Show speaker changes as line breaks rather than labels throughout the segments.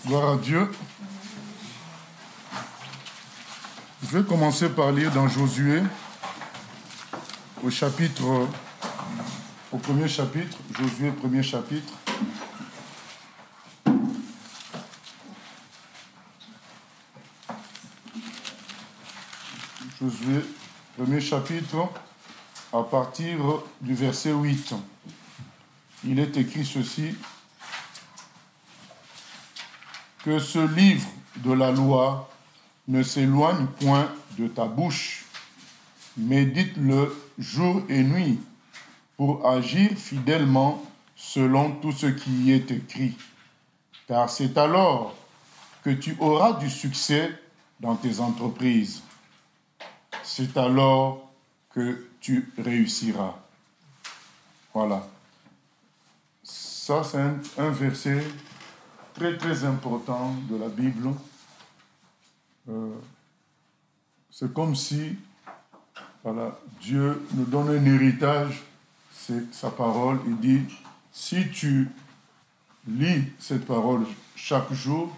Gloire à Dieu. Je vais commencer par lire dans Josué, au premier chapitre, Josué, premier chapitre. Josué, premier chapitre, à partir du verset 8. Il est écrit ceci: que ce livre de la loi ne s'éloigne point de ta bouche. Médite-le jour et nuit pour agir fidèlement selon tout ce qui y est écrit. Car c'est alors que tu auras du succès dans tes entreprises. C'est alors que tu réussiras. Voilà. Ça, c'est un verset très, très important de la Bible. C'est comme si, voilà, Dieu nous donne un héritage, c'est sa parole. Il dit, si tu lis cette parole chaque jour,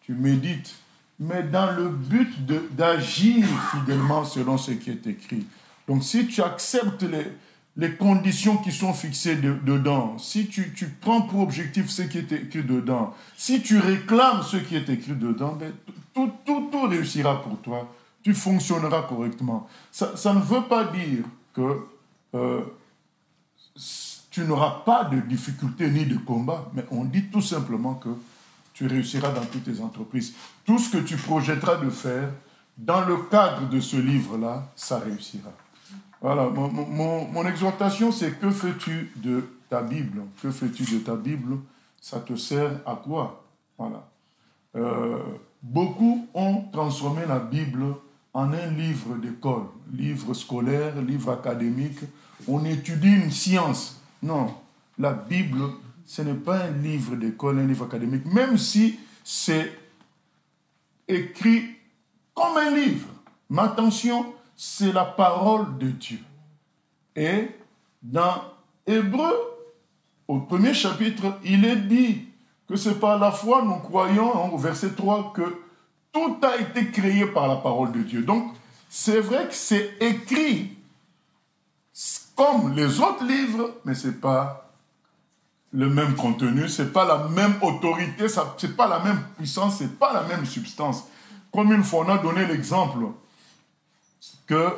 tu médites, mais dans le but d'agir fidèlement selon ce qui est écrit. Donc si tu acceptes les conditions qui sont fixées dedans, si tu prends pour objectif ce qui est écrit dedans, si tu réclames ce qui est écrit dedans, ben, tout réussira pour toi, tu fonctionneras correctement. Ça ne veut pas dire que tu n'auras pas de difficultés ni de combat, mais on dit tout simplement que tu réussiras dans toutes tes entreprises. Tout ce que tu projetteras de faire, dans le cadre de ce livre-là, ça réussira. Voilà, mon exhortation, c'est que fais-tu de ta Bible? Que fais-tu de ta Bible? Ça te sert à quoi? Voilà. Beaucoup ont transformé la Bible en un livre d'école, livre scolaire, livre académique. On étudie une science. Non, la Bible, ce n'est pas un livre d'école, un livre académique, même si c'est écrit comme un livre. Mais attention, c'est la parole de Dieu. Et dans Hébreu, au premier chapitre, il est dit que c'est par la foi, nous croyons, au verset 3, que tout a été créé par la parole de Dieu. Donc, c'est vrai que c'est écrit comme les autres livres, mais ce n'est pas le même contenu, ce n'est pas la même autorité, ce n'est pas la même puissance, ce n'est pas la même substance. Comme une fois, on a donné l'exemple que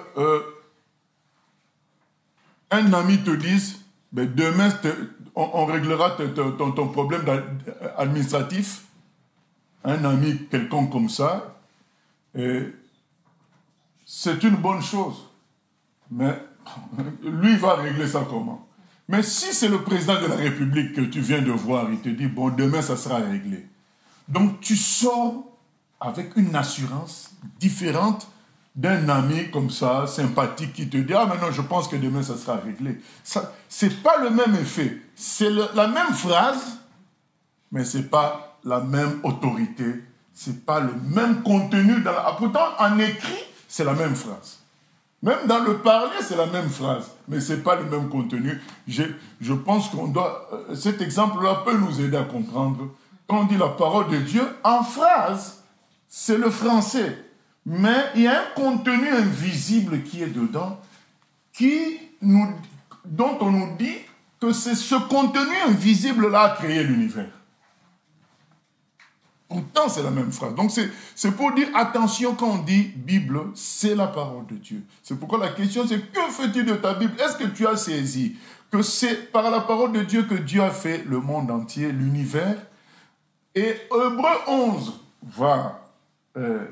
un ami te dise, ben demain on réglera ton problème administratif. Un ami quelconque comme ça, c'est une bonne chose. Mais lui va régler ça comment? Mais si c'est le président de la République que tu viens de voir, il te dit, bon, demain ça sera réglé. Donc tu sors avec une assurance différente d'un ami comme ça, sympathique, qui te dit « Ah, mais non, je pense que demain, ça sera réglé. » Ce n'est pas le même effet. C'est la même phrase, mais ce n'est pas la même autorité. Ce n'est pas le même contenu. Pourtant, en écrit, c'est la même phrase. Même dans le parler, c'est la même phrase, mais ce n'est pas le même contenu. Je pense qu'on doit... Cet exemple-là peut nous aider à comprendre. Quand on dit la parole de Dieu, en phrase, c'est le français. Mais il y a un contenu invisible qui est dedans, dont on nous dit que c'est ce contenu invisible-là a créé l'univers. Pourtant, c'est la même phrase. Donc, c'est pour dire, attention, quand on dit Bible, c'est la parole de Dieu. C'est pourquoi la question, c'est que fais-tu de ta Bible? Est-ce que tu as saisi que c'est par la parole de Dieu que Dieu a fait le monde entier, l'univers? Et Hébreu 11 va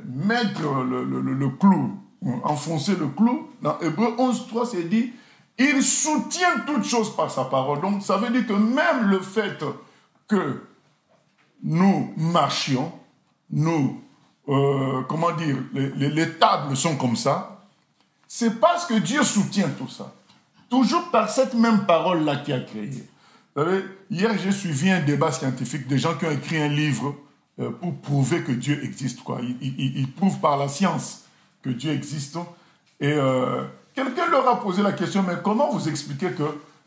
mettre le clou, enfoncer le clou. Dans Hébreu 11, 3, c'est dit, il soutient toutes choses par sa parole. Donc, ça veut dire que même le fait que nous marchions, les tables sont comme ça, c'est parce que Dieu soutient tout ça. Toujours par cette même parole-là qui a créé. Vous savez, hier, j'ai suivi un débat scientifique, des gens qui ont écrit un livre pour prouver que Dieu existe, quoi. Ils prouvent par la science que Dieu existe. Et quelqu'un leur a posé la question, mais comment vous expliquez que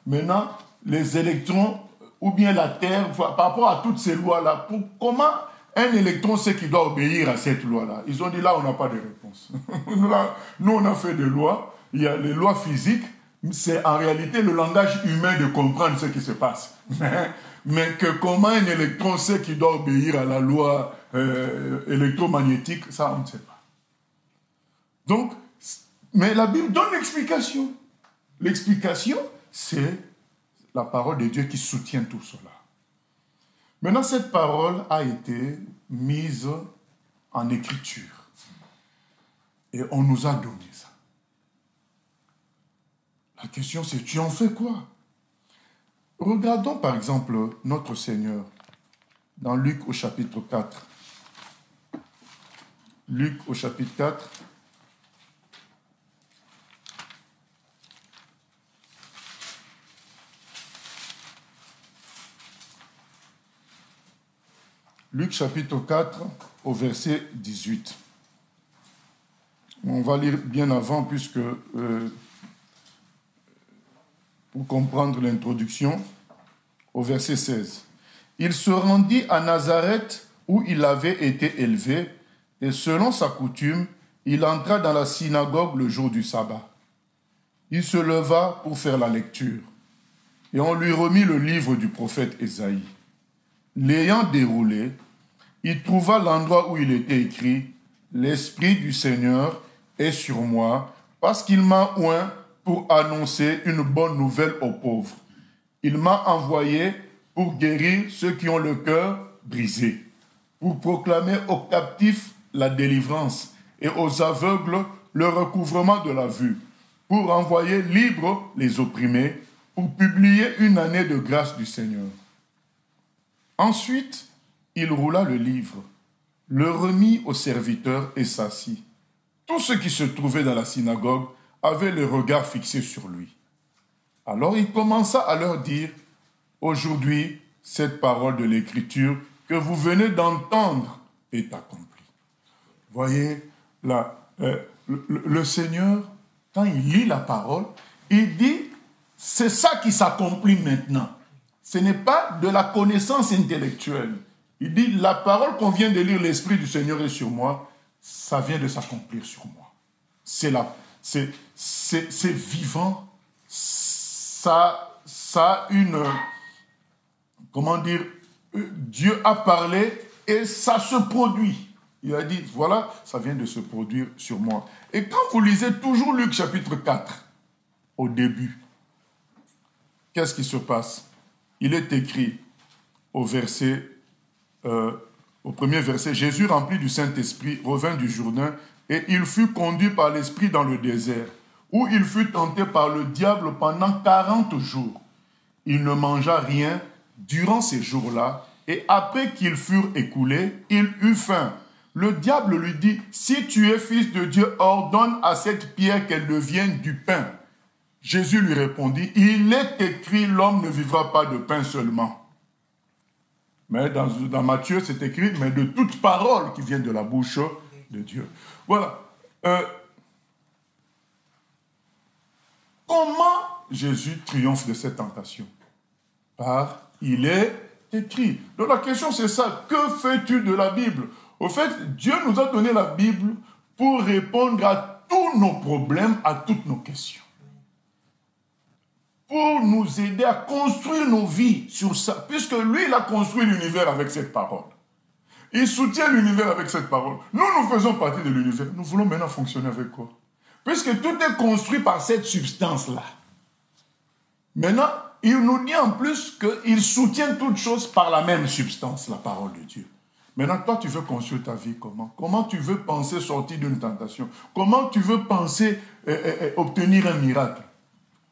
maintenant les électrons ou bien la Terre, par rapport à toutes ces lois-là, comment un électron sait qu'il doit obéir à cette loi-là? Ils ont dit là, on n'a pas de réponse. Nous, on a fait des lois, il y a les lois physiques, c'est en réalité le langage humain de comprendre ce qui se passe. Mais que comment un électron sait qu'il doit obéir à la loi électromagnétique, ça, on ne sait pas. Donc, mais la Bible donne l'explication. L'explication, c'est la parole de Dieu qui soutient tout cela. Maintenant, cette parole a été mise en écriture. Et on nous a donné ça. La question, c'est, tu en fais quoi? Regardons par exemple notre Seigneur dans Luc au chapitre 4. Luc au chapitre 4. Luc chapitre 4 au verset 18. On va lire bien avant puisque pour comprendre l'introduction, au verset 16. Il se rendit à Nazareth où il avait été élevé et selon sa coutume, il entra dans la synagogue le jour du sabbat. Il se leva pour faire la lecture et on lui remit le livre du prophète Ésaïe. L'ayant déroulé, il trouva l'endroit où il était écrit « L'Esprit du Seigneur est sur moi, parce qu'il m'a oint pour annoncer une bonne nouvelle aux pauvres. Il m'a envoyé pour guérir ceux qui ont le cœur brisé, pour proclamer aux captifs la délivrance et aux aveugles le recouvrement de la vue, pour envoyer libres les opprimés, pour publier une année de grâce du Seigneur. » Ensuite, il roula le livre, le remit aux serviteurs et s'assit. Tous ceux qui se trouvaient dans la synagogue avaient le regard fixé sur lui. Alors il commença à leur dire, « Aujourd'hui, cette parole de l'Écriture que vous venez d'entendre est accomplie. » Voyez, là, le Seigneur, quand il lit la parole, il dit, c'est ça qui s'accomplit maintenant. Ce n'est pas de la connaissance intellectuelle. Il dit, la parole qu'on vient de lire, l'Esprit du Seigneur est sur moi, ça vient de s'accomplir sur moi. C'est vivant, ça a une, comment dire, Dieu a parlé et ça se produit. Il a dit, voilà, ça vient de se produire sur moi. Et quand vous lisez toujours Luc chapitre 4, au début, qu'est-ce qui se passe? Il est écrit au premier verset, Jésus, rempli du Saint-Esprit, revint du Jourdain et il fut conduit par l'Esprit dans le désert, où il fut tenté par le diable pendant 40 jours. Il ne mangea rien durant ces jours-là et après qu'ils furent écoulés, il eut faim. Le diable lui dit, « Si tu es fils de Dieu, ordonne à cette pierre qu'elle devienne du pain. » Jésus lui répondit, « Il est écrit, l'homme ne vivra pas de pain seulement. » Mais dans Matthieu, c'est écrit, mais de toute parole qui vient de la bouche de Dieu. Voilà. Comment Jésus triomphe de cette tentation? Par il est écrit. Donc la question c'est ça, que fais-tu de la Bible? Au fait, Dieu nous a donné la Bible pour répondre à tous nos problèmes, à toutes nos questions. Pour nous aider à construire nos vies sur ça, puisque lui, il a construit l'univers avec cette parole. Il soutient l'univers avec cette parole. Nous, nous faisons partie de l'univers. Nous voulons maintenant fonctionner avec quoi? Puisque tout est construit par cette substance-là. Maintenant, il nous dit en plus qu'il soutient toutes choses par la même substance, la parole de Dieu. Maintenant, toi, tu veux construire ta vie comment? Comment tu veux penser sortir d'une tentation? Comment tu veux penser obtenir un miracle?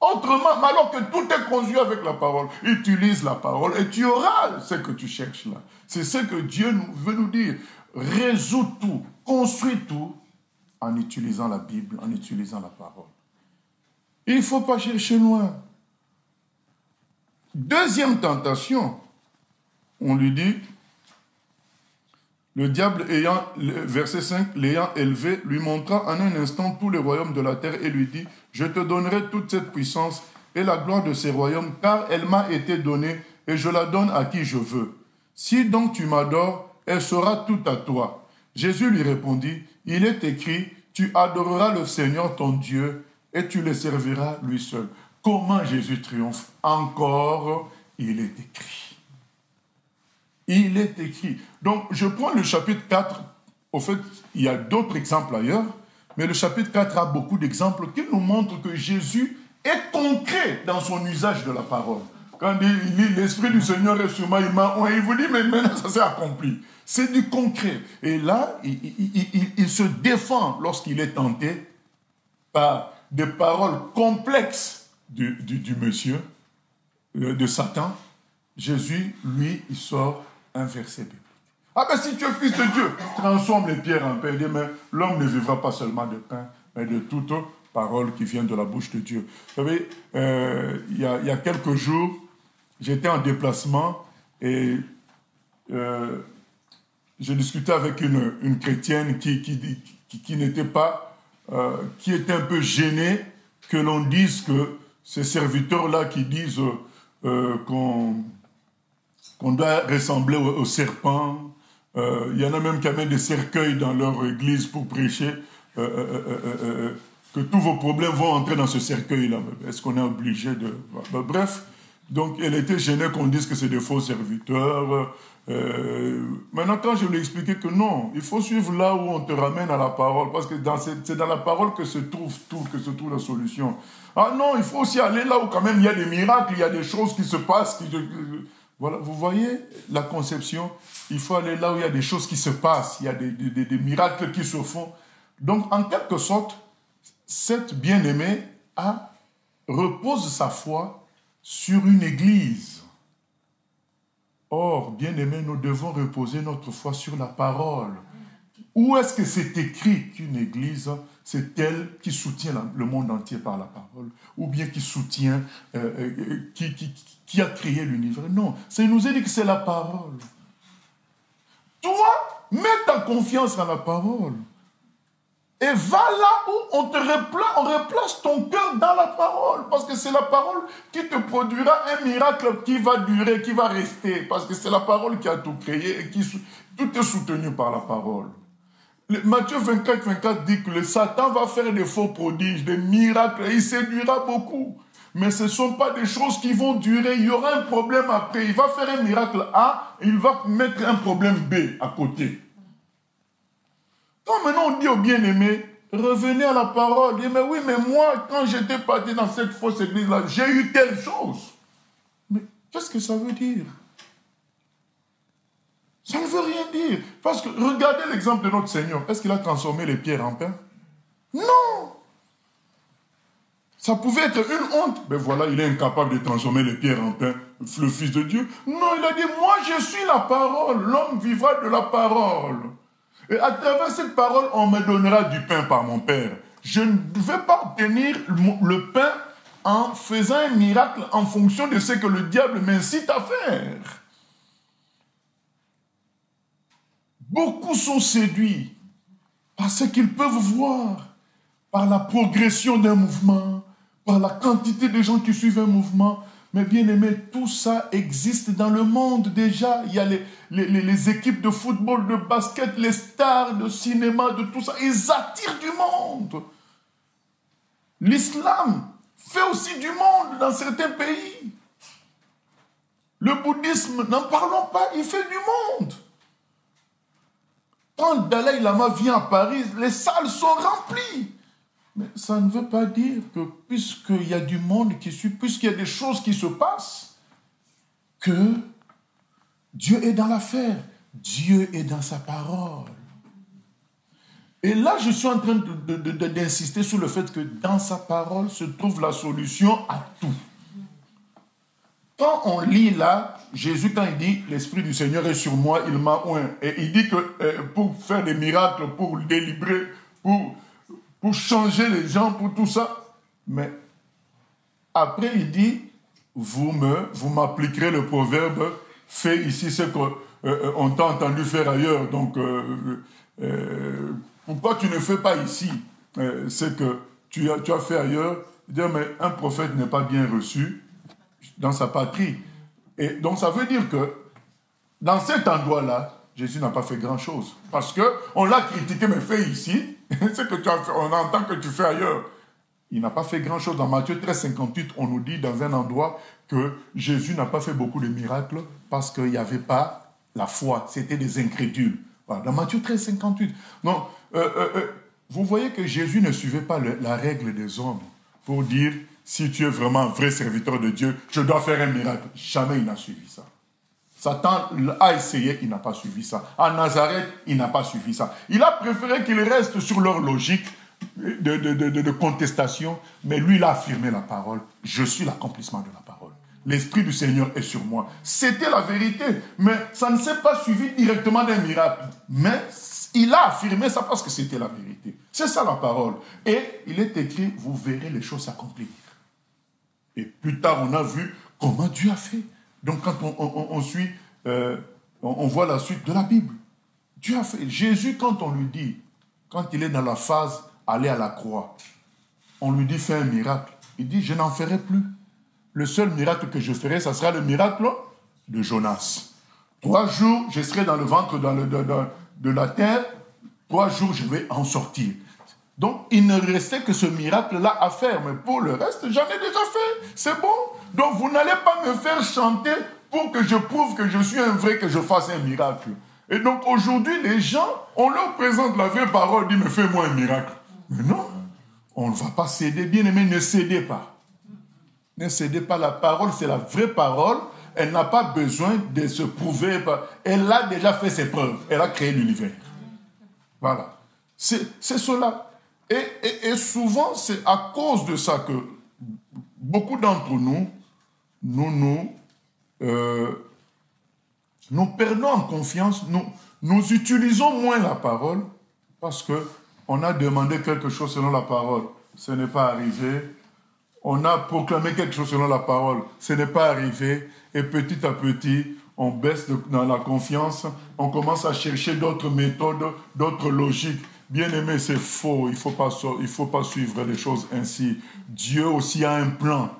Autrement, alors que tout est construit avec la parole, utilise la parole et tu auras ce que tu cherches là. C'est ce que Dieu veut nous dire. Résous tout, construis tout en utilisant la Bible, en utilisant la parole. Il ne faut pas chercher loin. Deuxième tentation, on lui dit, le diable verset 5, l'ayant élevé, lui montra en un instant tous les royaumes de la terre et lui dit, je te donnerai toute cette puissance et la gloire de ces royaumes, car elle m'a été donnée et je la donne à qui je veux. Si donc tu m'adores, elle sera toute à toi. Jésus lui répondit, il est écrit, tu adoreras le Seigneur ton Dieu et tu le serviras lui seul. Comment Jésus triomphe? Encore, il est écrit. Il est écrit. Donc, je prends le chapitre 4. Au fait, il y a d'autres exemples ailleurs, mais le chapitre 4 a beaucoup d'exemples qui nous montrent que Jésus est concret dans son usage de la parole. Quand il dit, l'Esprit du Seigneur est sur moi, il vous dit, mais maintenant ça s'est accompli. C'est du concret. Et là, il se défend lorsqu'il est tenté par des paroles complexes du monsieur, de Satan. Jésus, lui, il sort un verset biblique. Ah ben si tu es fils de Dieu, transforme les pierres en pain. Il dit, mais l'homme ne vivra pas seulement de pain, mais de toute parole qui vient de la bouche de Dieu. Vous savez, il y a quelques jours, j'étais en déplacement et j'ai discuté avec une chrétienne qui n'était pas, qui était un peu gênée que l'on dise que ces serviteurs-là qui disent qu'on doit ressembler au serpent. Il y en a même qui amènent des cercueils dans leur église pour prêcher, que tous vos problèmes vont entrer dans ce cercueil-là. Est-ce qu'on est obligé de... Bref, donc elle était gênée qu'on dise que c'est des faux serviteurs. Maintenant, quand je lui ai expliqué que non, il faut suivre là où on te ramène à la parole, parce que c'est dans la parole que se trouve tout, que se trouve la solution. Ah non, il faut aussi aller là où quand même il y a des miracles, il y a des choses qui se passent, voilà, vous voyez la conception. Il faut aller là où il y a des choses qui se passent, il y a des miracles qui se font. Donc, en quelque sorte, cette bien-aimée repose sa foi sur une église. Or, bien-aimés, nous devons reposer notre foi sur la parole. Où est-ce que c'est écrit qu'une église, c'est elle qui soutient le monde entier par la parole, ou bien qui soutient, qui a créé l'univers? Non, ça nous a dit que c'est la parole. Toi, mets ta confiance dans la parole. Et va là où on replace ton cœur dans la parole. Parce que c'est la parole qui te produira un miracle qui va durer, qui va rester. Parce que c'est la parole qui a tout créé et tout est soutenu par la parole. Matthieu 24 dit que le Satan va faire des faux prodiges, des miracles, et il séduira beaucoup. Mais ce ne sont pas des choses qui vont durer. Il y aura un problème après. Il va faire un miracle A, et il va mettre un problème B à côté. Quand maintenant on dit aux bien-aimés, revenez à la parole. Il dit, mais oui, mais moi, quand j'étais parti dans cette fausse église-là, j'ai eu telle chose. Mais qu'est-ce que ça veut dire? Ça ne veut rien dire. Parce que regardez l'exemple de notre Seigneur. Est-ce qu'il a transformé les pierres en pain? Non. Ça pouvait être une honte. Mais voilà, il est incapable de transformer les pierres en pain. Le Fils de Dieu. Non, il a dit, moi je suis la parole. L'homme vivra de la parole. Et à travers cette parole, on me donnera du pain par mon Père. Je ne vais pas obtenir le pain en faisant un miracle en fonction de ce que le diable m'incite à faire. Beaucoup sont séduits par ce qu'ils peuvent voir, par la progression d'un mouvement, par la quantité de gens qui suivent un mouvement. Mais bien aimé, tout ça existe dans le monde déjà. Il y a les équipes de football, de basket, les stars de cinéma, de tout ça. Ils attirent du monde. L'islam fait aussi du monde dans certains pays. Le bouddhisme, n'en parlons pas, il fait du monde. Quand Dalai Lama vient à Paris, les salles sont remplies. Mais ça ne veut pas dire que puisqu'il y a du monde qui suit, puisqu'il y a des choses qui se passent, que Dieu est dans l'affaire. Dieu est dans sa parole. Et là, je suis en train d'insister sur le fait que dans sa parole se trouve la solution à tout. Quand on lit là, Jésus, quand il dit « L'Esprit du Seigneur est sur moi, il m'a oint », et il dit que pour faire des miracles, pour délivrer, pour changer les gens, pour tout ça. Mais après, il dit, vous m'appliquerez le proverbe, fais ici ce qu'on t'a entendu faire ailleurs. Donc, pourquoi tu ne fais pas ici ce que tu as fait ailleurs? Dire, mais un prophète n'est pas bien reçu dans sa patrie. Et donc ça veut dire que dans cet endroit-là, Jésus n'a pas fait grand-chose. Parce qu'on l'a critiqué, mais fait ici, ce que tu as fait, on entend que tu fais ailleurs. Il n'a pas fait grand-chose. Dans Matthieu 13, 58, on nous dit dans un endroit que Jésus n'a pas fait beaucoup de miracles parce qu'il n'y avait pas la foi. C'était des incrédules. Voilà, dans Matthieu 13, 58. Donc, vous voyez que Jésus ne suivait pas la règle des hommes pour dire, si tu es vraiment un vrai serviteur de Dieu, je dois faire un miracle. Jamais il n'a suivi ça. Satan a essayé, il n'a pas suivi ça. À Nazareth, il n'a pas suivi ça. Il a préféré qu'ils restent sur leur logique de contestation, mais lui, il a affirmé la parole. Je suis l'accomplissement de la parole. L'Esprit du Seigneur est sur moi. C'était la vérité, mais ça ne s'est pas suivi directement d'un miracle. Mais il a affirmé ça parce que c'était la vérité. C'est ça la parole. Et il est écrit, vous verrez les choses s'accomplir. Et plus tard, on a vu comment Dieu a fait. Donc quand on suit, on voit la suite de la Bible. Dieu a fait. Jésus, quand on lui dit, quand il est dans la phase aller à la croix, on lui dit fais un miracle. Il dit je n'en ferai plus. Le seul miracle que je ferai, ça sera le miracle de Jonas. 3 jours, je serai dans le ventre de la terre. 3 jours, je vais en sortir. Donc, il ne restait que ce miracle-là à faire. Mais pour le reste, j'en ai déjà fait. C'est bon. Donc, vous n'allez pas me faire chanter pour que je prouve que je suis un vrai, que je fasse un miracle. Et donc, aujourd'hui, les gens, on leur présente la vraie parole, disent, mais fais-moi un miracle. Mais non, on ne va pas céder. Bien aimé, ne cédez pas. Ne cédez pas. La parole, c'est la vraie parole. Elle n'a pas besoin de se prouver. Elle a déjà fait ses preuves. Elle a créé l'univers. Voilà. C'est cela. Et souvent, c'est à cause de ça que beaucoup d'entre nous, nous perdons en confiance, nous utilisons moins la parole parce qu'on a demandé quelque chose selon la parole. Ce n'est pas arrivé. On a proclamé quelque chose selon la parole. Ce n'est pas arrivé. Et petit à petit, on baisse dans la confiance. On commence à chercher d'autres méthodes, d'autres logiques. Bien aimé, c'est faux. Il faut pas suivre les choses ainsi. Dieu aussi a un plan.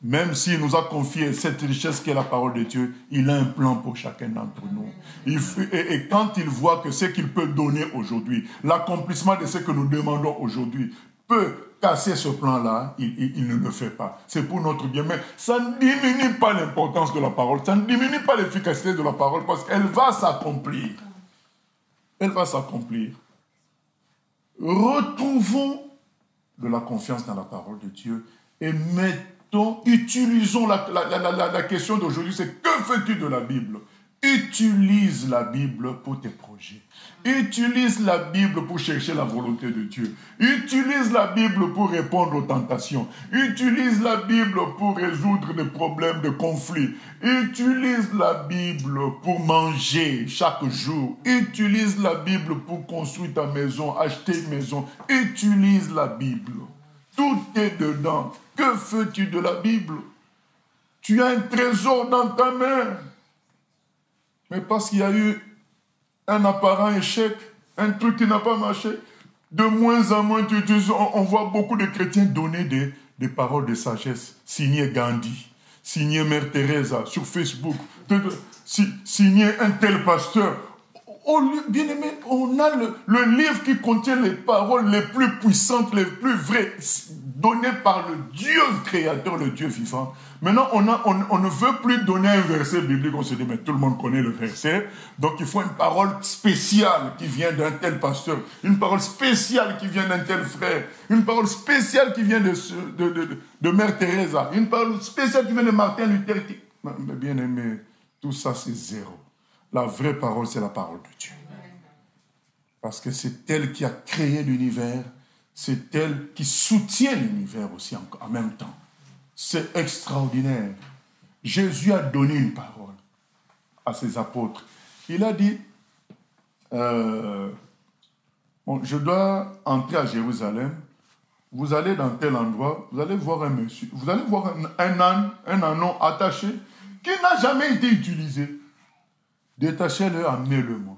Même s'il nous a confié cette richesse qui est la parole de Dieu, il a un plan pour chacun d'entre nous. Et quand il voit que ce qu'il peut donner aujourd'hui, l'accomplissement de ce que nous demandons aujourd'hui, peut casser ce plan-là, il ne le fait pas. C'est pour notre bien. Mais ça ne diminue pas l'importance de la parole. Ça ne diminue pas l'efficacité de la parole parce qu'elle va s'accomplir. Elle va s'accomplir. Retrouvons de la confiance dans la parole de Dieu et utilisons la question d'aujourd'hui, c'est que fais-tu de la Bible? Utilise la Bible pour tes projets. Utilise la Bible pour chercher la volonté de Dieu. Utilise la Bible pour répondre aux tentations. Utilise la Bible pour résoudre des problèmes de conflit. Utilise la Bible pour manger chaque jour. Utilise la Bible pour construire ta maison, acheter une maison. Utilise la Bible. Tout est dedans. Que fais-tu de la Bible? Tu as un trésor dans ta main. Mais parce qu'il y a eu un apparent échec, un truc qui n'a pas marché, de moins en moins, on voit beaucoup de chrétiens donner des paroles de sagesse, signées Gandhi, signées Mère Teresa sur Facebook, signées un tel pasteur. Bien aimé, on a le livre qui contient les paroles les plus puissantes, les plus vraies, données par le Dieu créateur, le Dieu vivant. Maintenant, on ne veut plus donner un verset biblique. On se dit, mais tout le monde connaît le verset. Donc, il faut une parole spéciale qui vient d'un tel pasteur. Une parole spéciale qui vient d'un tel frère. Une parole spéciale qui vient de Mère Teresa. Une parole spéciale qui vient de Martin Luther. Mais bien aimé, tout ça, c'est zéro. La vraie parole, c'est la parole de Dieu. Parce que c'est elle qui a créé l'univers. C'est elle qui soutient l'univers aussi en même temps. C'est extraordinaire. Jésus a donné une parole à ses apôtres. Il a dit, je dois entrer à Jérusalem. Vous allez dans tel endroit, vous allez voir un monsieur, vous allez voir un âne attaché qui n'a jamais été utilisé. Détachez-le, amenez-le-moi.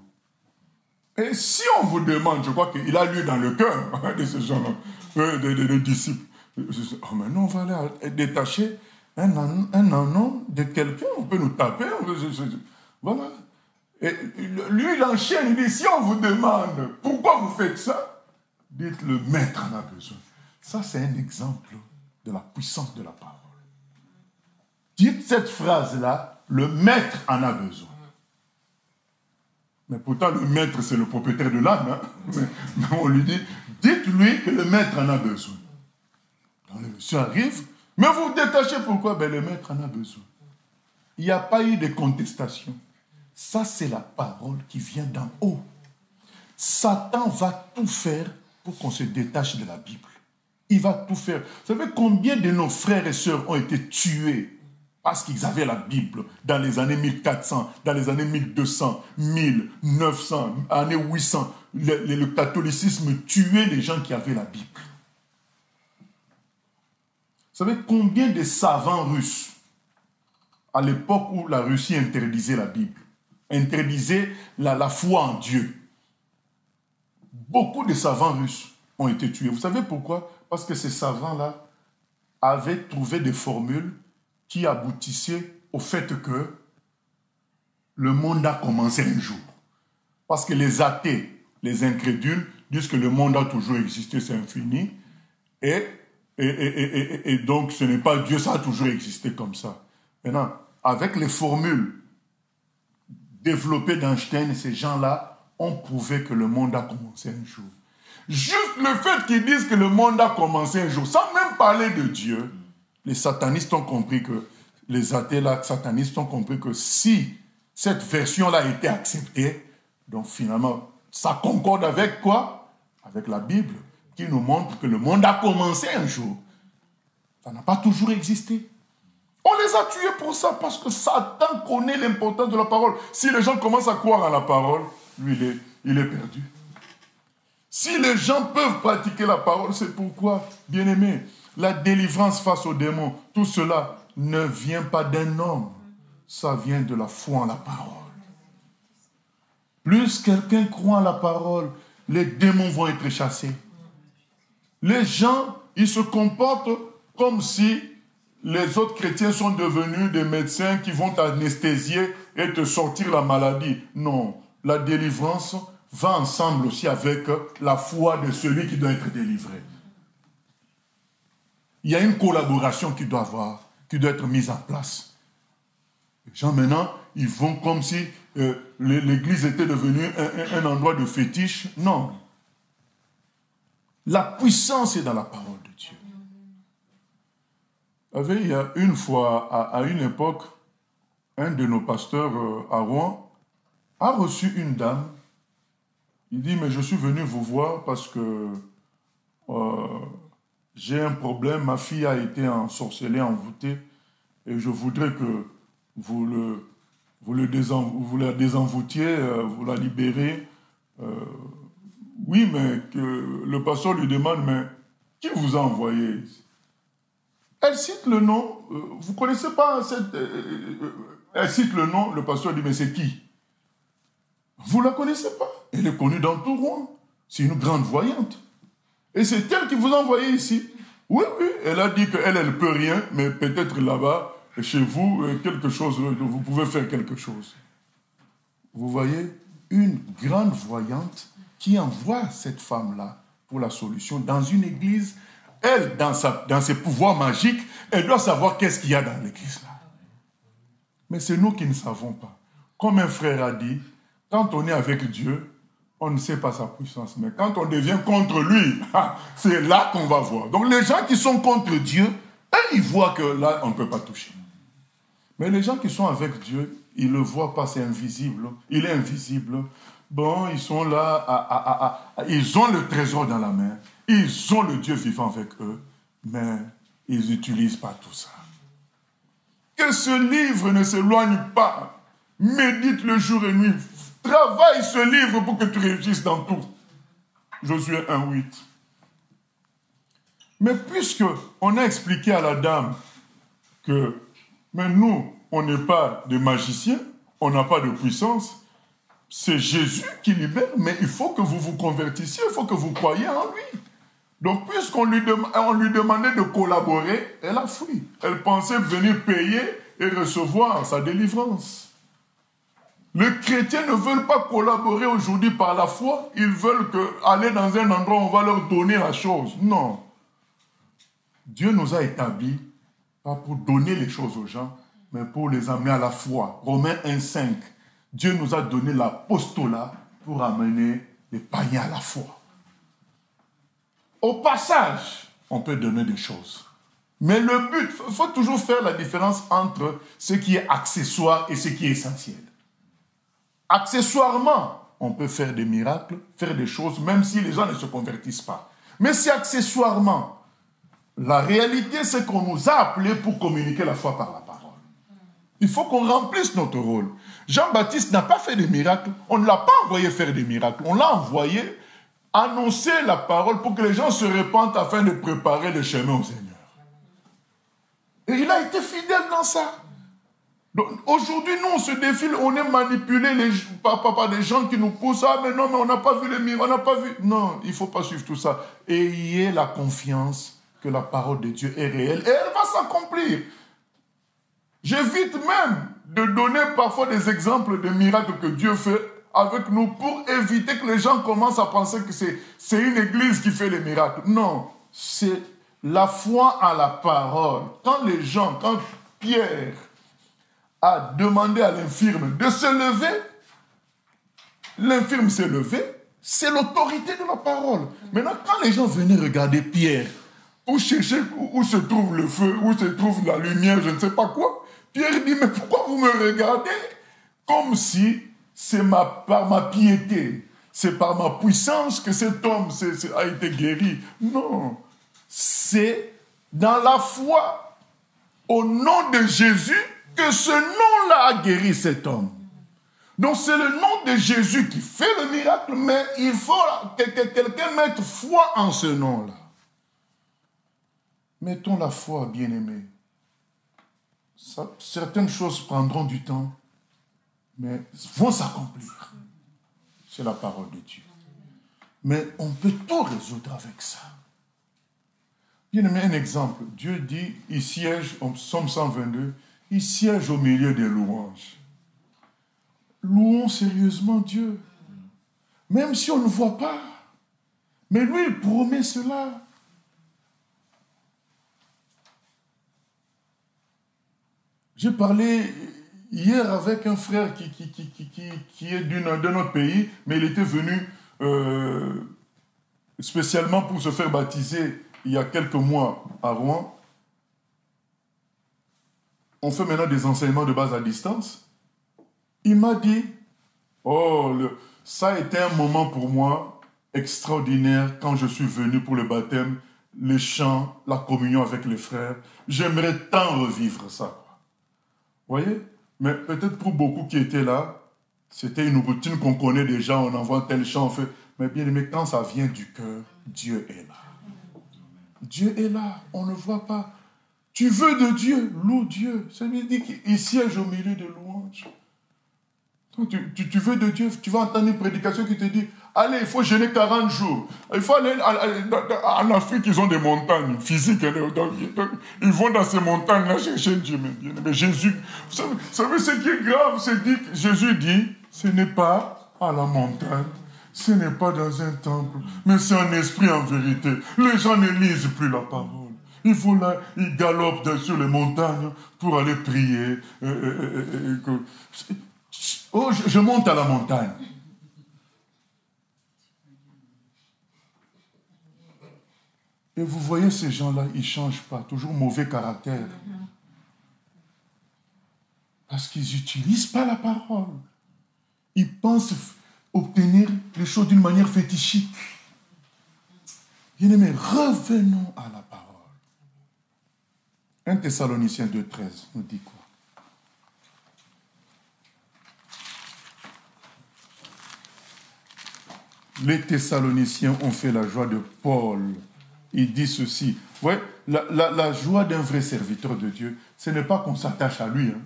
Et si on vous demande, je crois qu'il a lieu dans le cœur de ces gens-là, des disciples. Oh, mais non, on va aller détacher un anon de quelqu'un, on peut nous taper, voilà. Et lui, il enchaîne, il dit, si on vous demande pourquoi vous faites ça, dites le maître en a besoin. Ça, c'est un exemple de la puissance de la parole. Dites cette phrase-là, le maître en a besoin. Mais pourtant, le maître, c'est le propriétaire de l'âne. Hein? Mais on lui dit, dites-lui que le maître en a besoin. Quand le monsieur arrive, mais vous vous détachez pourquoi? Ben, le maître en a besoin. Il n'y a pas eu de contestation. Ça, c'est la parole qui vient d'en haut. Satan va tout faire pour qu'on se détache de la Bible. Il va tout faire. Vous savez combien de nos frères et sœurs ont été tués parce qu'ils avaient la Bible dans les années 1400, dans les années 1200, 1900, années 800. Le catholicisme tuait les gens qui avaient la Bible. Vous savez combien de savants russes, à l'époque où la Russie interdisait la Bible, interdisait la foi en Dieu, beaucoup de savants russes ont été tués. Vous savez pourquoi? Parce que ces savants-là avaient trouvé des formules qui aboutissaient au fait que le monde a commencé un jour. Parce que les athées, les incrédules, disent que le monde a toujours existé, c'est infini. Et donc ce n'est pas Dieu, ça a toujours existé comme ça. Maintenant, avec les formules développées d'Einstein, ces gens-là ont prouvé que le monde a commencé un jour. Juste le fait qu'ils disent que le monde a commencé un jour, sans même parler de Dieu, les satanistes ont compris que, les athées là, satanistes ont compris que si cette version-là a été acceptée, donc finalement, ça concorde avec quoi? Avec la Bible, qui nous montre que le monde a commencé un jour. Ça n'a pas toujours existé. On les a tués pour ça, parce que Satan connaît l'importance de la parole. Si les gens commencent à croire à la parole, lui, il est perdu. Si les gens peuvent pratiquer la parole, c'est pourquoi, bien-aimés, la délivrance face aux démons, tout cela ne vient pas d'un homme. Ça vient de la foi en la parole. Plus quelqu'un croit en la parole, les démons vont être chassés. Les gens, ils se comportent comme si les autres chrétiens sont devenus des médecins qui vont t'anesthésier et te sortir la maladie. Non, la délivrance va ensemble aussi avec la foi de celui qui doit être délivré. Il y a une collaboration qui doit être mise en place. Les gens maintenant, ils vont comme si l'église était devenue un endroit de fétiche. Non. La puissance est dans la parole de Dieu. Vous savez, il y a une fois, à une époque, un de nos pasteurs à Rouen a reçu une dame. Il dit, mais je suis venu vous voir parce que j'ai un problème, ma fille a été ensorcelée, envoûtée, et je voudrais que vous la désenvoûtiez, vous la libérez. Oui, mais que le pasteur lui demande, mais qui vous a envoyé? Elle cite le nom, vous ne connaissez pas cette... elle cite le nom, le pasteur dit, mais c'est qui? Vous ne la connaissez pas? Elle est connue dans tout Rouen. C'est une grande voyante. Et c'est elle qui vous a envoyé ici. Oui, elle a dit qu'elle ne peut rien, mais peut-être là-bas, chez vous, quelque chose, vous pouvez faire quelque chose. Vous voyez, une grande voyante qui envoie cette femme-là pour la solution dans une église. Elle, dans ses pouvoirs magiques, elle doit savoir qu'est-ce qu'il y a dans l'église là. Mais c'est nous qui ne savons pas. Comme un frère a dit, quand on est avec Dieu, on ne sait pas sa puissance. Mais quand on devient contre lui, c'est là qu'on va voir. Donc les gens qui sont contre Dieu, ils voient que là, on ne peut pas toucher. Mais les gens qui sont avec Dieu, ils ne le voient pas, c'est invisible. Il est invisible. Bon, ils sont là, ils ont le trésor dans la main. Ils ont le Dieu vivant avec eux. Mais ils n'utilisent pas tout ça. Que ce livre ne s'éloigne pas. Médite le jour et nuit. Travaille ce livre pour que tu réussisses dans tout. Josué 1:8. Mais puisque on a expliqué à la dame que mais nous, on n'est pas des magiciens, on n'a pas de puissance, c'est Jésus qui libère, mais il faut que vous vous convertissiez, il faut que vous croyiez en lui. Donc, puisqu'on lui demandait de collaborer, elle a fui. Elle pensait venir payer et recevoir sa délivrance. Les chrétiens ne veulent pas collaborer aujourd'hui par la foi. Ils veulent aller dans un endroit où on va leur donner la chose. Non. Dieu nous a établis, pas pour donner les choses aux gens, mais pour les amener à la foi. Romains 1,5. Dieu nous a donné l'apostolat pour amener les païens à la foi. Au passage, on peut donner des choses. Mais le but, il faut toujours faire la différence entre ce qui est accessoire et ce qui est essentiel. Accessoirement, on peut faire des miracles, faire des choses, même si les gens ne se convertissent pas. Mais c'est accessoirement. La réalité, c'est qu'on nous a appelés pour communiquer la foi par la parole. Il faut qu'on remplisse notre rôle. Jean-Baptiste n'a pas fait des miracles. On ne l'a pas envoyé faire des miracles. On l'a envoyé annoncer la parole pour que les gens se répandent afin de préparer le chemin au Seigneur. Et il a été fidèle dans ça. Aujourd'hui, nous, on se défile, on est manipulé par des gens qui nous poussent. Ah, mais non, mais on n'a pas vu les miracles, on n'a pas vu. Non, il ne faut pas suivre tout ça. Ayez la confiance que la parole de Dieu est réelle et elle va s'accomplir. J'évite même de donner parfois des exemples de miracles que Dieu fait avec nous pour éviter que les gens commencent à penser que c'est une église qui fait les miracles. Non, c'est la foi à la parole. Quand Pierre a demandé à l'infirme de se lever, l'infirme s'est levé, c'est l'autorité de la parole. Maintenant, quand les gens venaient regarder Pierre, pour chercher où se trouve le feu, où se trouve la lumière, je ne sais pas quoi, Pierre dit, mais pourquoi vous me regardez? Comme si c'est par ma piété, c'est par ma puissance que cet homme a été guéri. Non, c'est dans la foi au nom de Jésus que ce nom-là a guéri cet homme. Donc c'est le nom de Jésus qui fait le miracle, mais il faut que quelqu'un mette foi en ce nom-là. Mettons la foi, bien-aimés. Certaines choses prendront du temps, mais vont s'accomplir. C'est la parole de Dieu. Mais on peut tout résoudre avec ça. Bien-aimé, un exemple. Dieu dit, il siège, en Psaume 122, il siège au milieu des louanges. Louons sérieusement Dieu. Même si on ne voit pas. Mais lui, il promet cela. J'ai parlé hier avec un frère qui est d'un autre pays, mais il était venu spécialement pour se faire baptiser il y a quelques mois à Rouen. On fait maintenant des enseignements de base à distance. Il m'a dit, ça a été un moment pour moi extraordinaire quand je suis venu pour le baptême, les chants, la communion avec les frères. J'aimerais tant revivre ça. Vous voyez? Mais peut-être pour beaucoup qui étaient là, c'était une routine qu'on connaît déjà, on envoie tel chant, on fait. Mais bien aimé, quand ça vient du cœur, Dieu est là. Dieu est là, on ne voit pas. Tu veux de Dieu, loue Dieu. Ça lui dit qu'il siège au milieu de louanges. Tu veux de Dieu, tu vas entendre une prédication qui te dit, allez, il faut jeûner 40 jours. Il faut aller en Afrique, ils ont des montagnes physiques. Ils vont dans ces montagnes-là chercher Dieu. Mais Jésus, vous savez ce qui est grave, c'est que Jésus dit, ce n'est pas à la montagne, ce n'est pas dans un temple, mais c'est un esprit en vérité. Les gens ne lisent plus la parole. Ils galopent sur les montagnes pour aller prier. Je monte à la montagne. Et vous voyez ces gens-là, ils ne changent pas, toujours mauvais caractère. Parce qu'ils n'utilisent pas la parole. Ils pensent obtenir les choses d'une manière fétichique. Bien-aimés, revenons à la parole. 1 Thessaloniciens 2,13 nous dit quoi? Les Thessaloniciens ont fait la joie de Paul. Il dit ceci. Vous voyez, la joie d'un vrai serviteur de Dieu, ce n'est pas qu'on s'attache à lui. Hein.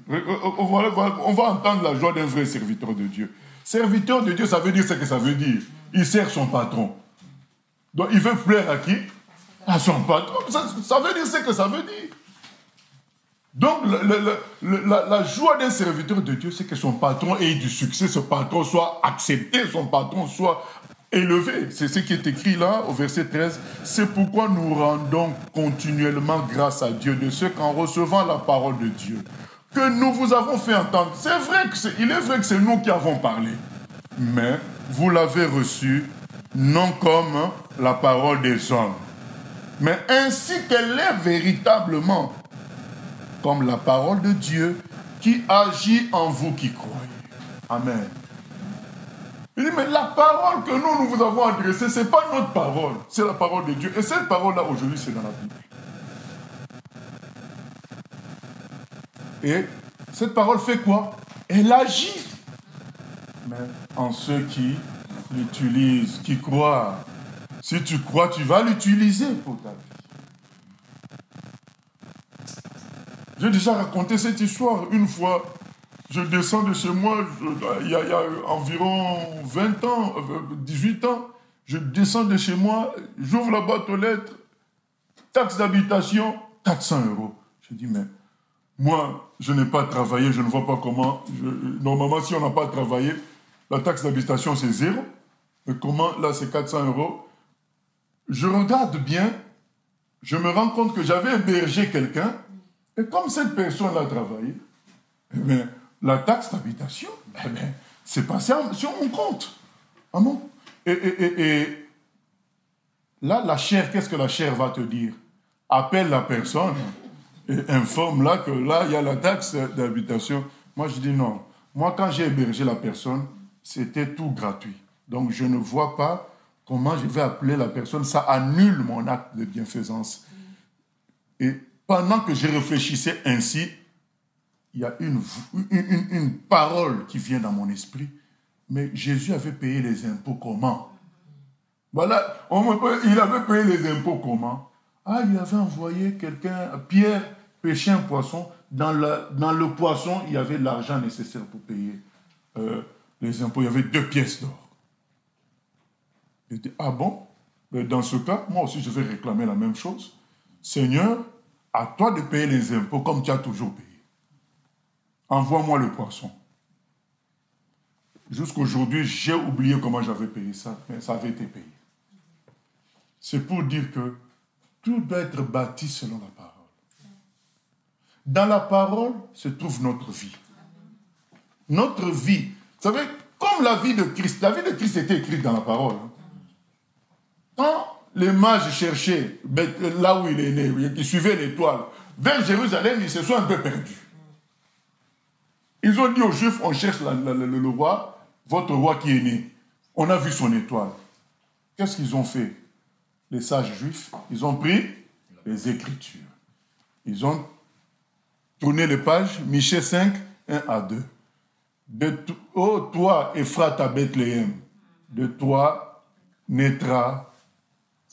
On va entendre la joie d'un vrai serviteur de Dieu. Serviteur de Dieu, ça veut dire ce que ça veut dire. Il sert son patron. Donc, il veut plaire à qui? à son patron. Ça veut dire ce que ça veut dire. Donc, la joie d'un serviteur de Dieu, c'est que son patron ait du succès, son patron soit accepté, son patron soit élevé. C'est ce qui est écrit là, au verset 13. C'est pourquoi nous rendons continuellement grâce à Dieu de ce qu'en recevant la parole de Dieu, que nous vous avons fait entendre. C'est vrai il est vrai que c'est nous qui avons parlé, mais vous l'avez reçue non comme la parole des hommes, mais ainsi qu'elle est véritablement, comme la parole de Dieu qui agit en vous qui croyez. Amen. Il dit, mais la parole que nous vous avons adressée, ce n'est pas notre parole, c'est la parole de Dieu. Et cette parole-là, aujourd'hui, c'est dans la Bible. Et cette parole fait quoi? Elle agit. Mais en ceux qui l'utilisent, qui croient. Si tu crois, tu vas l'utiliser pour ta vie. J'ai déjà raconté cette histoire. Une fois, je descends de chez moi, il y a environ 20 ans, 18 ans, je descends de chez moi, j'ouvre la boîte aux lettres, taxe d'habitation, 400 €. Je dis, mais moi, je n'ai pas travaillé, je ne vois pas comment. Normalement, si on n'a pas travaillé, la taxe d'habitation, c'est 0. Mais comment, là, c'est 400 €. Je regarde bien, je me rends compte que j'avais hébergé quelqu'un, et comme cette personne a travaillé, eh bien, la taxe d'habitation, eh bien, c'est passé sur mon compte. Ah non? Et là, la chair, qu'est-ce que la chair va te dire? Appelle la personne et informe-la que là, il y a la taxe d'habitation. Moi, je dis non. Moi, quand j'ai hébergé la personne, c'était tout gratuit. Donc, je ne vois pas comment je vais appeler la personne. Ça annule mon acte de bienfaisance. Et pendant que je réfléchissais ainsi, il y a une parole qui vient dans mon esprit. Mais Jésus avait payé les impôts comment? Voilà, il avait payé les impôts comment? Ah, il avait envoyé quelqu'un, Pierre, pêcher un poisson. Dans le poisson, il y avait l'argent nécessaire pour payer les impôts. Il y avait 2 pièces d'or. Il dit, ah bon? Mais dans ce cas, moi aussi, je vais réclamer la même chose. Seigneur, à toi de payer les impôts comme tu as toujours payé. Envoie-moi le poisson. Jusqu'aujourd'hui, j'ai oublié comment j'avais payé ça, mais ça avait été payé. C'est pour dire que tout doit être bâti selon la parole. Dans la parole se trouve notre vie. Notre vie, vous savez, comme la vie de Christ était écrite dans la parole. Quand les mages cherchaient, là où il est né, ils suivaient l'étoile, vers Jérusalem, ils se sont un peu perdus. Ils ont dit aux Juifs, on cherche le roi, votre roi qui est né. On a vu son étoile. Qu'est-ce qu'ils ont fait? Les sages juifs, ils ont pris les Écritures. Ils ont tourné les pages, Michée 5, 1 à 2. Ô toi, Ephrata Bethléem, de toi naîtra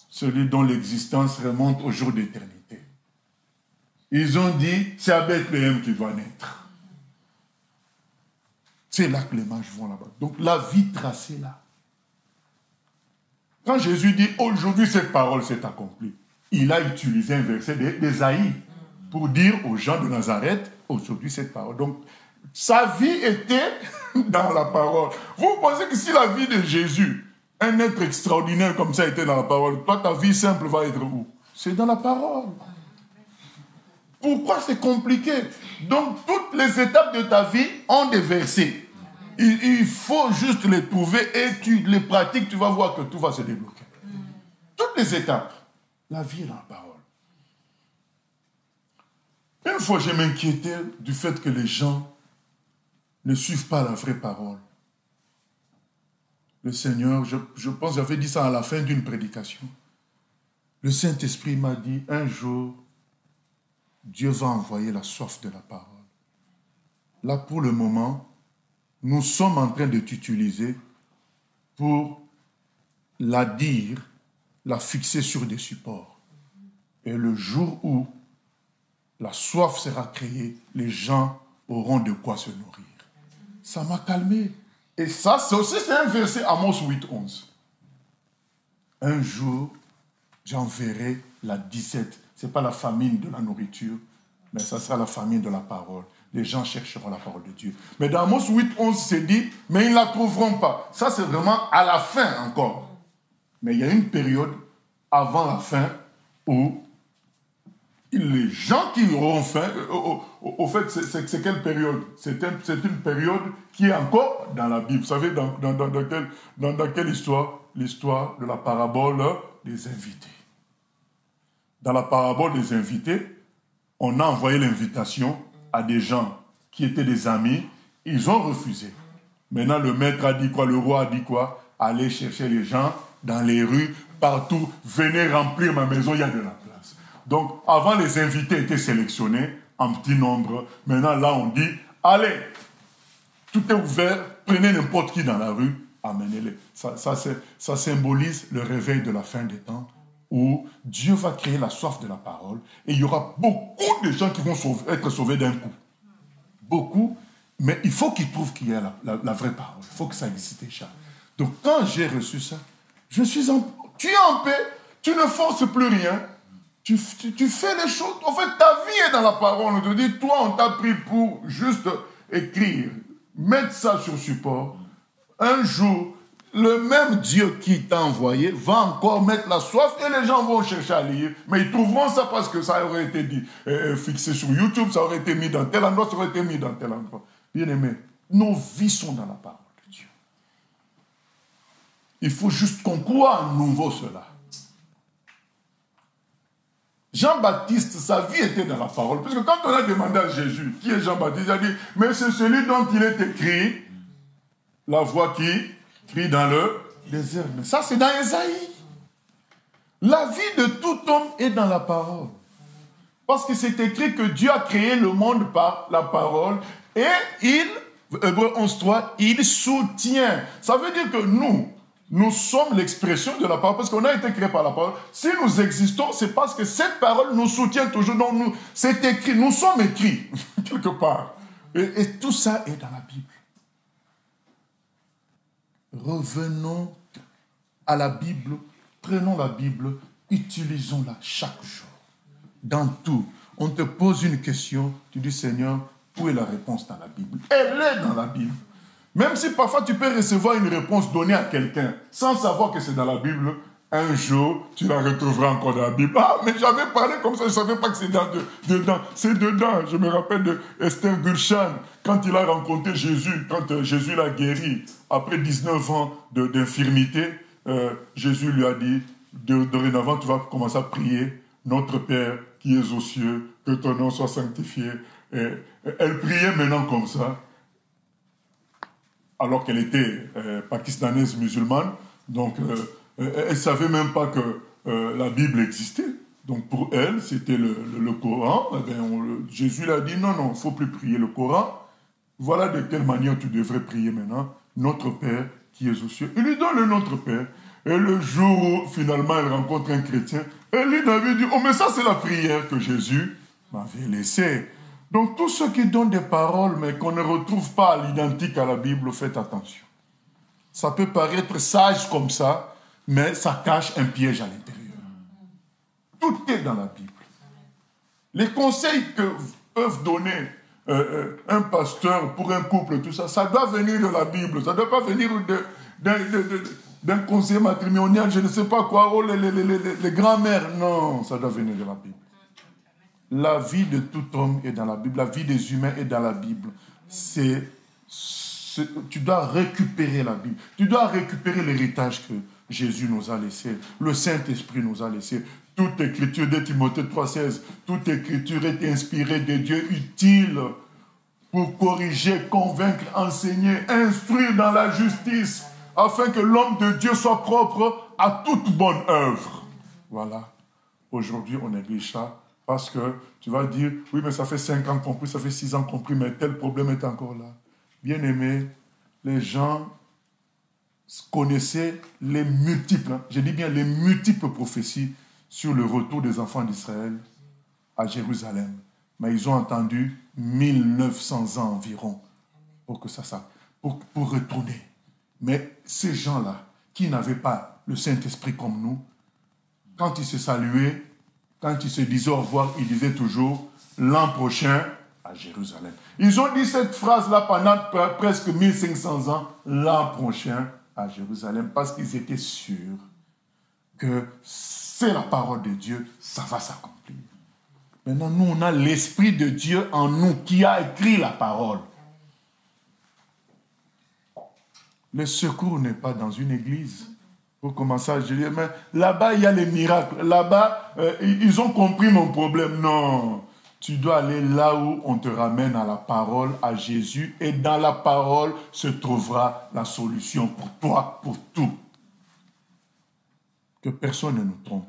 celui dont l'existence remonte au jour d'éternité. Ils ont dit, c'est à Bethléem qu'il va naître. C'est là que les mages vont là-bas. Donc la vie tracée là. Quand Jésus dit, aujourd'hui cette parole s'est accomplie, il a utilisé un verset d'Ésaïe pour dire aux gens de Nazareth, aujourd'hui cette parole. Donc sa vie était dans la parole. Vous pensez que si la vie de Jésus, un être extraordinaire comme ça était dans la parole, toi ta vie simple va être où? C'est dans la parole. Pourquoi c'est compliqué? Donc, toutes les étapes de ta vie ont des versets. Il faut juste les trouver et tu les pratiques, tu vas voir que tout va se débloquer. Toutes les étapes. La vie est dans la parole. Une fois, je m'inquiétais du fait que les gens ne suivent pas la vraie parole. Le Seigneur, je pense que j'avais dit ça à la fin d'une prédication. Le Saint-Esprit m'a dit, un jour, Dieu va envoyer la soif de la parole. Là, pour le moment, nous sommes en train de t'utiliser pour la dire, la fixer sur des supports. Et le jour où la soif sera créée, les gens auront de quoi se nourrir. Ça m'a calmé. Et ça, c'est un verset Amos 8, 11. Un jour, j'enverrai la disette. Ce n'est pas la famine de la nourriture, mais ça sera la famine de la parole. Les gens chercheront la parole de Dieu. Mais dans Amos 8, 11, c'est dit, mais ils ne la trouveront pas. Ça, c'est vraiment à la fin encore. Mais il y a une période avant la fin où les gens qui auront faim, au fait, c'est quelle période? C'est une période qui est encore dans la Bible. Vous savez, dans quelle histoire? L'histoire de la parabole des invités. Dans la parabole des invités, on a envoyé l'invitation à des gens qui étaient des amis. Ils ont refusé. Maintenant, le maître a dit quoi? Le roi a dit quoi? Allez chercher les gens dans les rues, partout. Venez remplir ma maison, il y a de la place. Donc, avant, les invités étaient sélectionnés en petit nombre. Maintenant, là, on dit, allez, tout est ouvert, prenez n'importe qui dans la rue, amenez-les. Ça symbolise le réveil de la fin des temps, où Dieu va créer la soif de la parole, et il y aura beaucoup de gens qui vont être sauvés d'un coup. Beaucoup, mais il faut qu'ils trouvent qu'il y a la vraie parole. Il faut que ça existe déjà. Donc, quand j'ai reçu ça, tu es en paix, tu ne forces plus rien, tu fais les choses. En fait, ta vie est dans la parole. On te dit, toi, on t'a pris pour juste écrire, mettre ça sur support. Un jour, le même Dieu qui t'a envoyé va encore mettre la soif et les gens vont chercher à lire. Mais ils trouveront ça parce que ça aurait été dit, fixé sur YouTube, ça aurait été mis dans tel endroit, ça aurait été mis dans tel endroit. Bien aimé, nos vies sont dans la parole de Dieu. Il faut juste qu'on croit à nouveau cela. Jean-Baptiste, sa vie était dans la parole. Parce que quand on a demandé à Jésus, qui est Jean-Baptiste, il a dit, mais c'est celui dont il est écrit, la voix qui crie dans le désert. Mais ça, c'est dans Ésaïe. La vie de tout homme est dans la parole. Parce que c'est écrit que Dieu a créé le monde par la parole et Hébreux 11.3, il soutient. Ça veut dire que nous sommes l'expression de la parole, parce qu'on a été créé par la parole. Si nous existons, c'est parce que cette parole nous soutient toujours. Donc c'est écrit, nous sommes écrits, quelque part. Et tout ça est dans la Bible. Revenons à la Bible, prenons la Bible, utilisons-la chaque jour. Dans tout, on te pose une question, tu dis, Seigneur, où est la réponse dans la Bible? Elle est dans la Bible. Même si parfois tu peux recevoir une réponse donnée à quelqu'un sans savoir que c'est dans la Bible, un jour, tu la retrouveras encore dans la Bible. Ah, mais j'avais parlé comme ça, je ne savais pas que c'est dedans. C'est dedans. Je me rappelle de Esther Gulshan, quand il a rencontré Jésus, quand Jésus l'a guéri, après 19 ans d'infirmité, Jésus lui a dit, dorénavant, tu vas commencer à prier, notre Père qui es aux cieux, que ton nom soit sanctifié. Et elle priait maintenant comme ça, alors qu'elle était pakistanaise musulmane, donc elle ne savait même pas que la Bible existait. Donc pour elle, c'était le Coran. Eh bien, Jésus l'a dit, non, il ne faut plus prier le Coran. Voilà de quelle manière tu devrais prier maintenant. Notre Père qui est aux cieux. Il lui donne le Notre Père. Et le jour où finalement elle rencontre un chrétien, elle lui avait dit, oh mais ça c'est la prière que Jésus m'avait laissée. Donc, tous ceux qui donnent des paroles, mais qu'on ne retrouve pas à l'identique à la Bible, faites attention. Ça peut paraître sage comme ça, mais ça cache un piège à l'intérieur. Tout est dans la Bible. Les conseils que peuvent donner un pasteur pour un couple, tout ça, ça doit venir de la Bible. Ça ne doit pas venir d'un conseiller matrimonial, je ne sais pas quoi, oh, les grands-mères. Non, ça doit venir de la Bible. La vie de tout homme est dans la Bible. La vie des humains est dans la Bible. Tu dois récupérer la Bible. Tu dois récupérer l'héritage que Jésus nous a laissé. Le Saint-Esprit nous a laissé. Toute écriture de Timothée 3,16, toute écriture est inspirée de Dieu, utile pour corriger, convaincre, enseigner, instruire dans la justice, afin que l'homme de Dieu soit propre à toute bonne œuvre. Voilà. Aujourd'hui, on néglige ça. Parce que tu vas dire, oui, mais ça fait 5 ans compris, ça fait 6 ans compris, mais tel problème est encore là. Bien aimé, les gens connaissaient les multiples, je dis bien les multiples prophéties sur le retour des enfants d'Israël à Jérusalem. Mais ils ont attendu 1900 ans environ pour que pour retourner. Mais ces gens-là, qui n'avaient pas le Saint-Esprit comme nous, quand ils se saluaient, quand ils se disaient au revoir, ils disaient toujours l'an prochain à Jérusalem. Ils ont dit cette phrase-là pendant presque 1500 ans, l'an prochain à Jérusalem, parce qu'ils étaient sûrs que c'est la parole de Dieu, ça va s'accomplir. Maintenant, nous, on a l'Esprit de Dieu en nous qui a écrit la parole. Le secours n'est pas dans une église. Pour commencer à dire, mais là-bas, il y a les miracles. Là-bas, ils ont compris mon problème. Non, tu dois aller là où on te ramène à la parole, à Jésus. Et dans la parole se trouvera la solution pour toi, pour tout. Que personne ne nous trompe.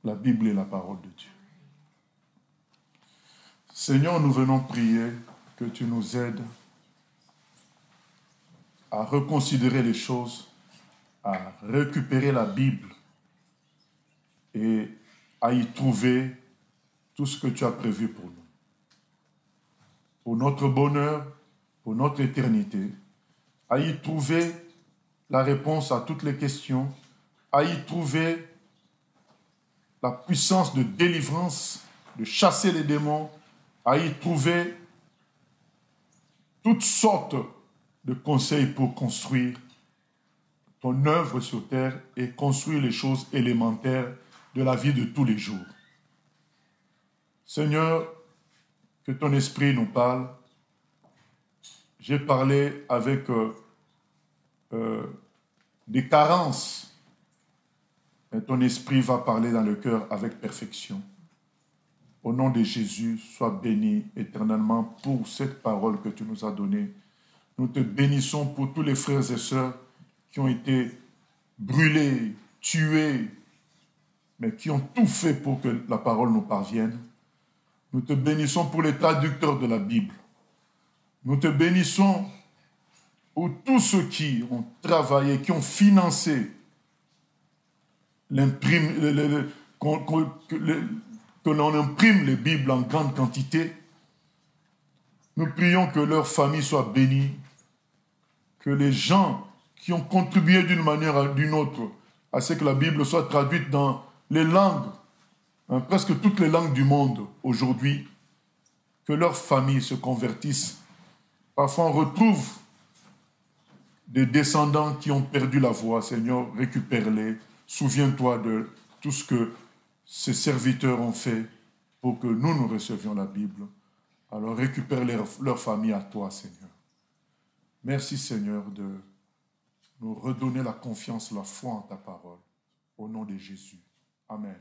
La Bible est la parole de Dieu. Seigneur, nous venons prier que tu nous aides à reconsidérer les choses, à récupérer la Bible et à y trouver tout ce que tu as prévu pour nous. Pour notre bonheur, pour notre éternité, à y trouver la réponse à toutes les questions, à y trouver la puissance de délivrance, de chasser les démons, à y trouver toutes sortes de conseils pour construire ton œuvre sur terre et construire les choses élémentaires de la vie de tous les jours. Seigneur, que ton esprit nous parle. J'ai parlé avec des carences, mais ton esprit va parler dans le cœur avec perfection. Au nom de Jésus, sois béni éternellement pour cette parole que tu nous as donnée. Nous te bénissons pour tous les frères et sœurs qui ont été brûlés, tués, mais qui ont tout fait pour que la parole nous parvienne. Nous te bénissons pour les traducteurs de la Bible. Nous te bénissons pour tous ceux qui ont travaillé, qui ont financé que l'on imprime les Bibles en grande quantité. Nous prions que leur famille soit bénie, que les gens qui ont contribué d'une manière ou d'une autre à ce que la Bible soit traduite dans les langues, presque toutes les langues du monde aujourd'hui, que leurs familles se convertissent. Parfois on retrouve des descendants qui ont perdu la voie. Seigneur, récupère-les. Souviens-toi de tout ce que ces serviteurs ont fait pour que nous recevions la Bible. Alors récupère leur famille à toi, Seigneur. Merci, Seigneur, de nous redonner la confiance, la foi en ta parole. Au nom de Jésus. Amen.